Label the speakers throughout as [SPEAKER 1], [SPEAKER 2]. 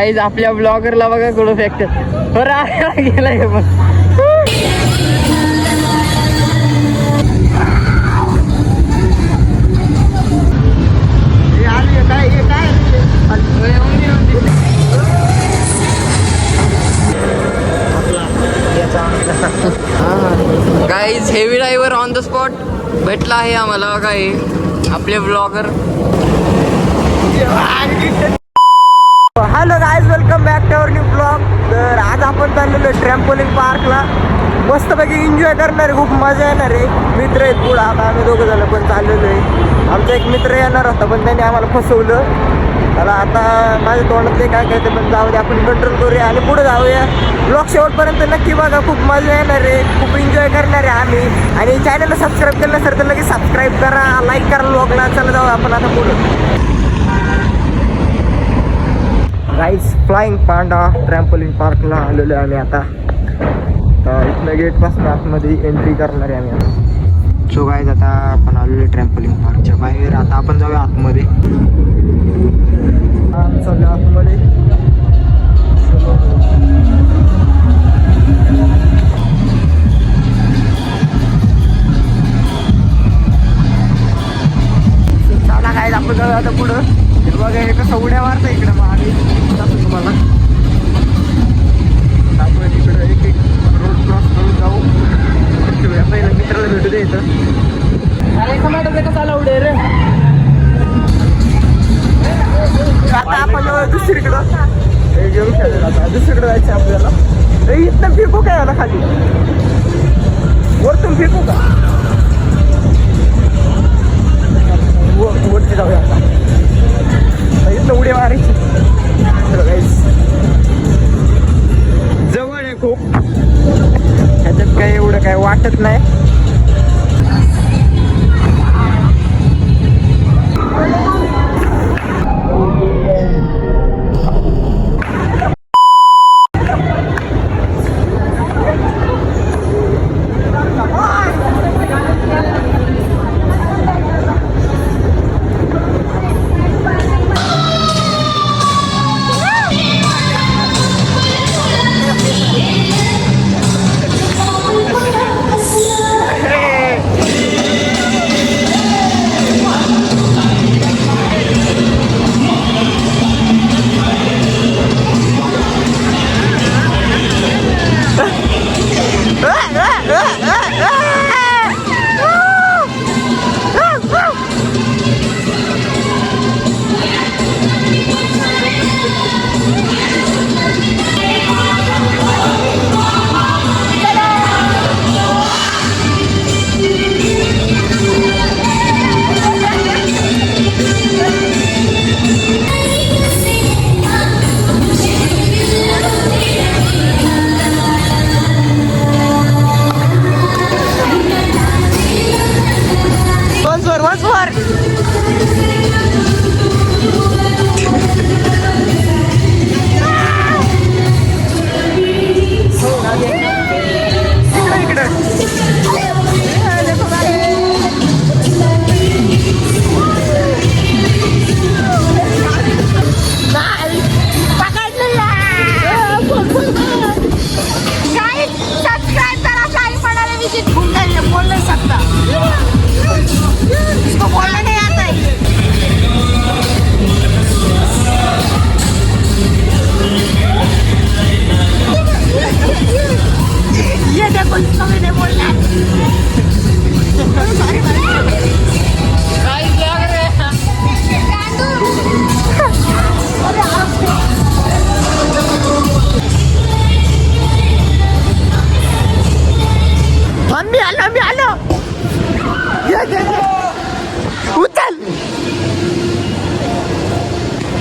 [SPEAKER 1] Guys आपल्या ब्लॉगरला बघा कुठं फेकतात. बरं गेलाय पण guys heavy driver on the spot भेटला आहे आम्हाला. काय आपले blogger. Hello guys, welcome back to our new blog. तर आज आपण चाललेलो आहे ट्रॅम्पोलिन पार्कला. मस्तपैकी एन्जॉय करणार आहे, खूप मजा येणार आहे. मित्र आहेत पुढं, आता आम्ही दोघं जण पण चाललेलो आहे. आमचा एक मित्र येणार होता पण त्याने आम्हाला फसवलं. त्याला आता माझ्या तोंडातले काय काय ते पण जाऊ दे, आपण कंट्रोल करूया आणि पुढे जाऊया. ब्लॉग शेवटपर्यंत नक्की बघा, खूप मजा येणार आहे, खूप एन्जॉय करणार आहे आम्ही. आणि चॅनलला सबस्क्राईब केलं नसेल तर लगेच सबस्क्राईब करा, लाईक करा ब्लॉगला. चला जाऊ आपण आता पुढं. गाईज फ्लाइंग पांडा ट्रॅम्पोलिन पार्कला आलेलो आहे आम्ही आता. तर इथनं गेटपासून आतमध्ये एंट्री करणार आहे आम्ही आता. सो गाईज आता आपण आलेलो आहे ट्रॅम्पोलिन पार्कच्या बाहेर. आता आपण जाऊया आतमध्ये. चालू आतमध्ये. चला गाईज आपण जाऊया आता पुढं. हे बघा हे कसं उड्या मारतं इकडे. मग आम्ही दाखवतो तुम्हाला. आपण इकडं एक एक रोड क्रॉस करून जाऊ. पहिलं मित्राला भेटू दे इथं. अरे कमाटो कसं आला उडे रे. आता आपण दुसरीकडं हे घेऊन खेळायला. आता दुसरीकडे जायचं आपल्याला. इथनं फेकू काय याला खाली, वरतून फेकू का? वरती जाऊया आता. इथनं उडी मारायची. जवळ आहे खूप, ह्याच्यात काही एवढं काही वाटत नाही.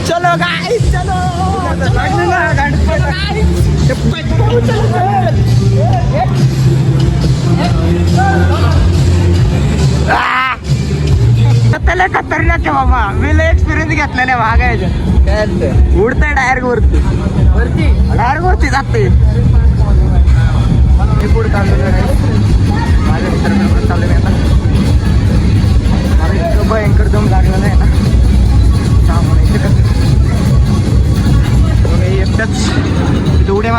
[SPEAKER 1] चलो गाइस चलो. त्याला खतरनाक आहे बाबा. मी लय एक्सपिरियन्स घेतलेला वागायचं. काय उडतंय डायरेक्ट वरती डायरेक्ट वरती जाते. मी पुढे चाललेलं आहे. माझ्या मित्रांकडे चाललेलं आहे आता. मला इतकं भयंकर दम लागलेला आहे ना त्यामुळे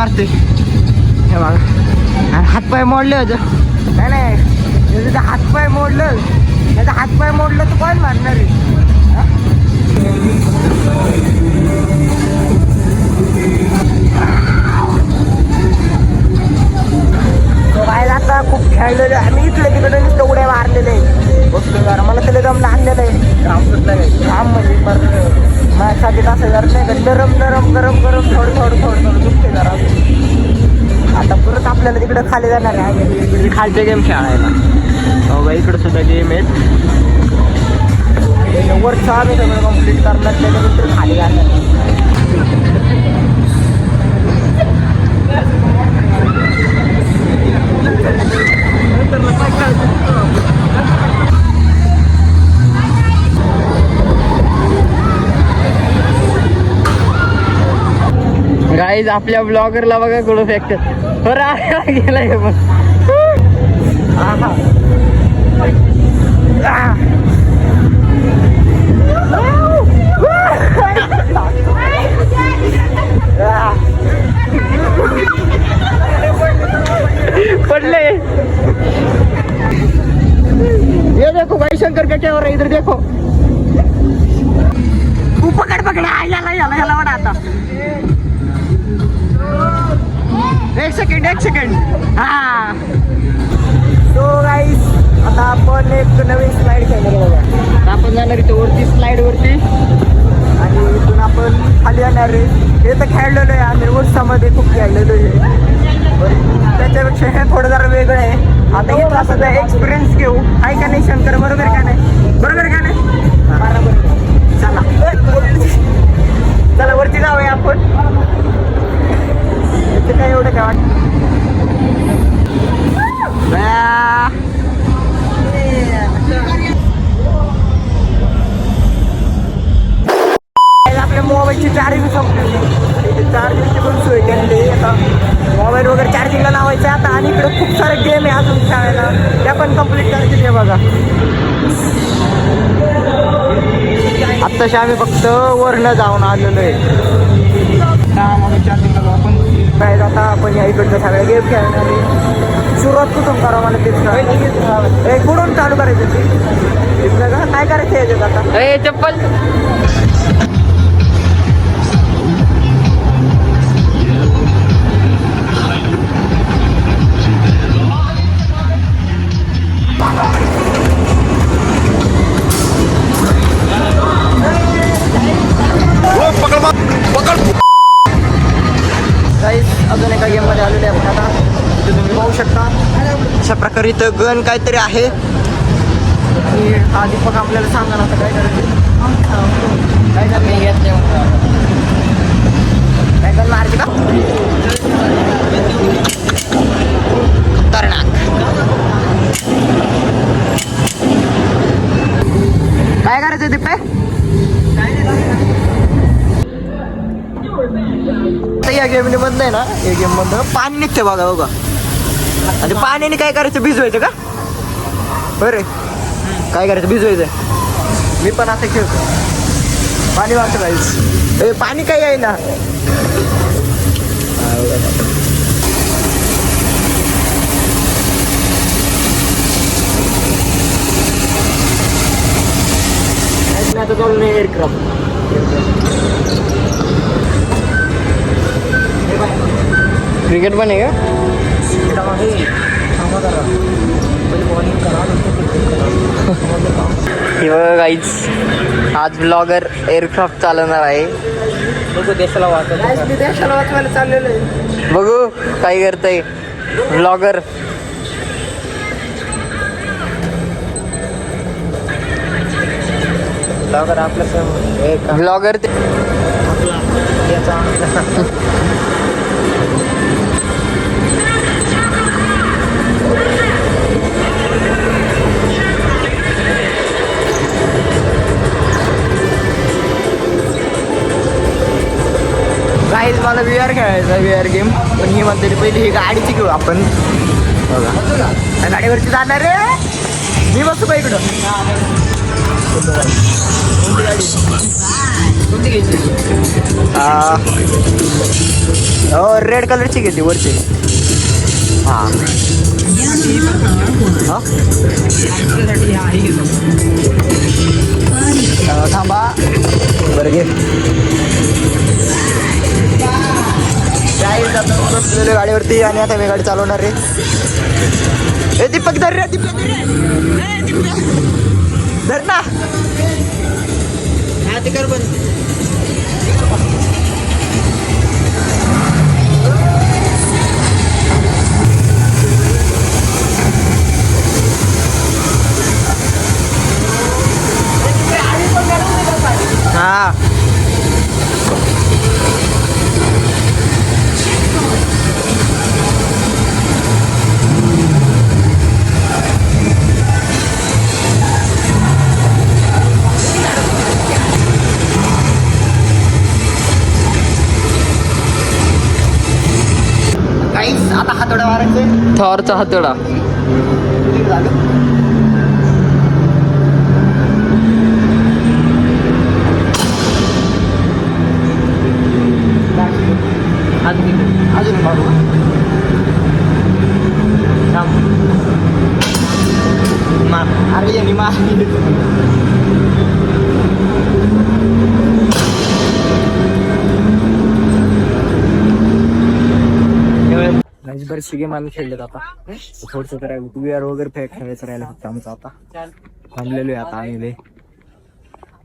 [SPEAKER 1] मारते हे बघा. आणि हातपाय मोडले होतं. नाही त्याचं हातपाय मोडलं, त्याचा हातपाय मोडलं तर कोण मारणार आहे? बाहेर आता खूप खेळलेलं आम्ही, इकडे तिकडे नुसतं उड्या मारलेले बसलो जरा. मला त्याला दम लागलेलं आहे. घाम म्हणजे माझ्यासाठी असं जर नाही का नरम नरम गरम गरम थोडं दुखते जरा. आता परत आपल्याला तिकडं खाली जाणार आहे, खालचे गेम खेळायला. हो बा, इकडं सुद्धा गेम आहेत. वरचं आम्ही सगळं कम्प्लीट करणार, त्याच्यानंतर खाली जाणार. गाईज आपल्या ब्लॉगरला बघा कुठं फेकतात. बरं गेलाय पण पडले. ये देखो भाई शंकर का क्या हो रहा है, इधर देखो. पकड़ याला वाडा आता. एक सेकंड. हा तो गाईस आता आपण एक नवीन स्लाइड खेळणार बघा. आता आपण जाणार इथे वरती स्लाइड वरती आणि इथून आपण खाली येणार रे. हे तर खेळलेलो आहे आम्ही उत्सामध्ये, खूप खेळलेलो आहे. त्याच्यापेक्षा हे थोडं जरा वेगळं आहे. आता इथला सध्या एक्सपिरियन्स घेऊ. आहे का नाही शंकर? बरोबर का नाही? बरोबर. चला वरती जाऊया आपण. इथे काय एवढं काय वाटतं. आपल्या मोबाईलची चार्जिंग संपली. चार्जिंगची पण सोय केली. आता मोबाईल वगैरे चार्जिंगला लावायचं आहे आता. आणि इकडे खूप सारे गेम आहे अजून खेळायला, त्या पण कम्प्लीट करायचे बघा. आत्ताशी आम्ही फक्त वरनं जाऊन आलेलो आहे. आपण काय जाता आपण या इकडचं सगळ्या गेम खेळणार आहे. सुरुवात कुठून करा मला तेच कुठून चालू करायचं ते काय करायचं याच्यात आता. चप्पल अजून एका गेम मध्ये आलेले आपण आता. इथे तुम्ही पाहू शकता अशा प्रकारे इथं गन काहीतरी आहे. हा दीपक आपल्याला सांगा ना आता काय करायचं. काय गन मारायची का? खतरनाक. काय करायचं दीपे? या गेम मधलं आहे ना, या गेम मधलं पाणी निघते बघा. आणि पाण्याने काय करायचं? भिजवायचं का? बरं काय करायचं? भिजवायचं. मी पण आता खेळतो. पाणी वाचवायचं. पाणी काही आहे ना. आता चालू नाही एअरक्राफ्ट. क्रिकेट पण आहे का? हे बघा गाईज, आज ब्लॉगर एअरक्राफ्ट चालवणार आहे. बघू देशाला वाचवायला चाललेलं आहे. बघू काय करतंय ब्लॉगर. आपलं ब्लॉगर गाईज मला VR खेळायचा, VR गेम. पण ही म्हणते पहिली ही गाडीची घेऊ आपण. बघा गाडीवरती जाणार रे. मी बसू का इकडं? हो रेड कलरची घेते वरची. हां थांबा बरं घे. बसलेलो गाडीवरती आणि आता मी गाडी चालवणार रे. ए दीपक धर रे, दीपक धर ना. हा ते कर बंद. हा काहीच आता हातोडा मारायचं.
[SPEAKER 2] थॉरचा हातोडा.
[SPEAKER 1] अजून मारू अरे यांनी बरेचसे गेम आम्ही खेळलेत. आता थोडंसं करायला VR वगैरे खेळायचं राहिलं फक्त आमचं. आता थांबलेलो आहे आता आम्ही.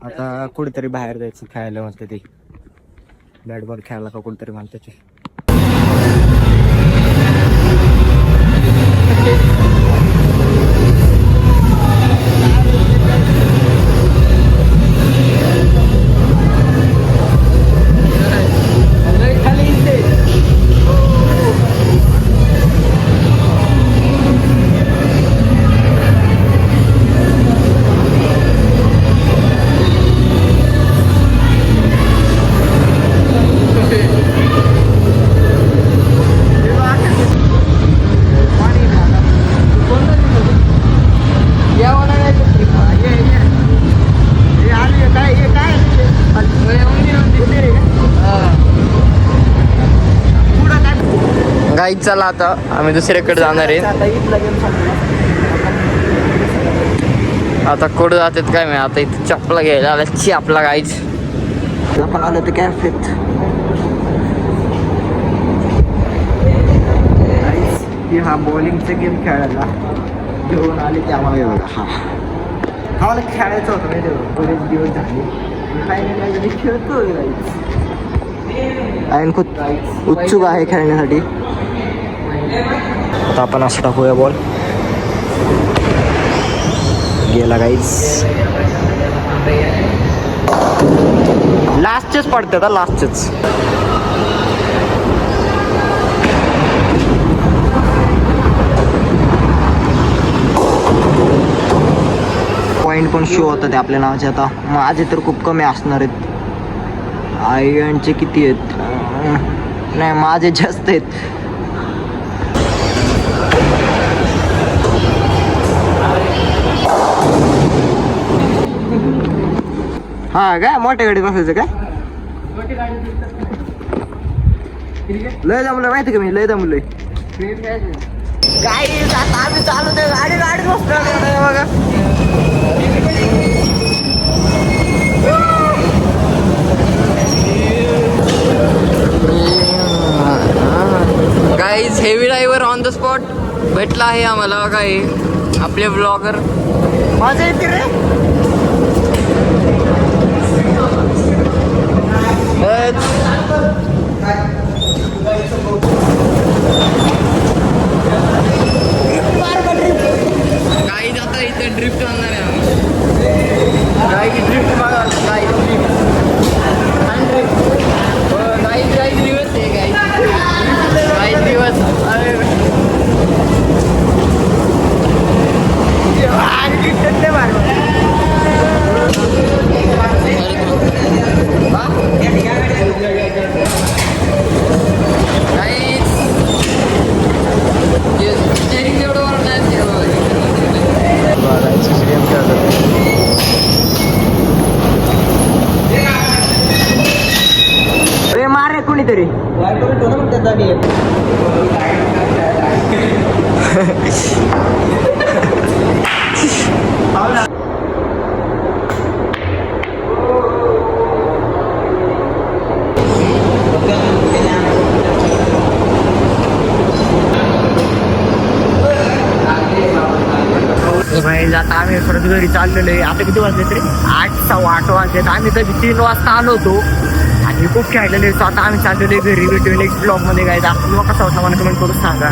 [SPEAKER 1] आता कुठेतरी बाहेर जायचं खेळायला म्हणते ते. बॅट बॉल खेळायला का कुठेतरी म्हणते ते.
[SPEAKER 2] गाईच चला आता आम्ही दुसऱ्याकडे जाणार आहे. आता कुठं जातात काय मी. आता इथे चपला घ्यायला आला आपला गाईच.
[SPEAKER 1] आपण आलो तर कॅफेत. हा बॉलिंगचा गेम खेळायला घेऊन आले ते आम्हाला एवढं. आम्हाला खेळायचं होतं माहिती आहे. बरेच दिवस झाले फायनल खेळतोय गाईच. आणि खूप उत्सुक आहे खेळण्यासाठी. आता आपण असं टाकूया बॉल. गेला गाईज. लास्टचेच पडतात आता लास्टचेच. पॉईंट पण शो होतात आपल्या नावाचे. आता माझे तर खूप कमी असणार आहेत. आयनचे किती आहेत? नाही माझे जास्त आहेत. हा काय मोठ्या गाडीत बसायचं काय? लय जमलं माहिती का मी. लय जमलोय काय. आता आम्ही चालू ते गाडीत बसतो बघा.
[SPEAKER 2] Guys heavy driver on the spot भेटला आहे आम्हाला. काय आपले ब्लॉगर.
[SPEAKER 1] मजा येते रे.
[SPEAKER 2] गाईज आता इथे ड्रिफ्ट आणणार आहे आम्ही. गाई ड्रिफ्ट बघा. गाई गाईज दिवस आहे. गाईज दिवस.
[SPEAKER 1] आम्ही परत घरी चाललेलो आहे. आता किती वाजले तरी 8:15 वाजलेत. आम्ही कधी 3 वाजता आलो होतो आणि खूप खेळलेलो आहे. सो आता आम्ही चाललेलो आहे घरी. भेटू नेक्स्ट ब्लॉगमध्ये काय आपल्याला कसा वाटला मला कमेंट करून सांगा.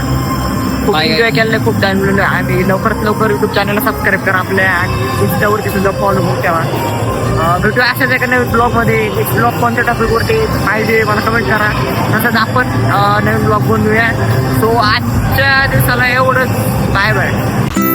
[SPEAKER 1] खूप
[SPEAKER 2] Bye,
[SPEAKER 1] एन्जॉय केलेलं खूप टाइम आहे. आणि लवकरात लवकर युट्यूब चॅनलला सबस्क्राईब करा आपल्या आणि इंस्टावरती सुद्धा फॉलो करून ठेवा. भेटू अशाच एका नवीन ब्लॉगमध्ये. एक ब्लॉग कोणत्या टॉपिकवरती पाहिजे मला कमेंट करा. तसंच आपण नवीन ब्लॉग बनवूया. सो आजच्या दिवसाला एवढंच. Bye bye.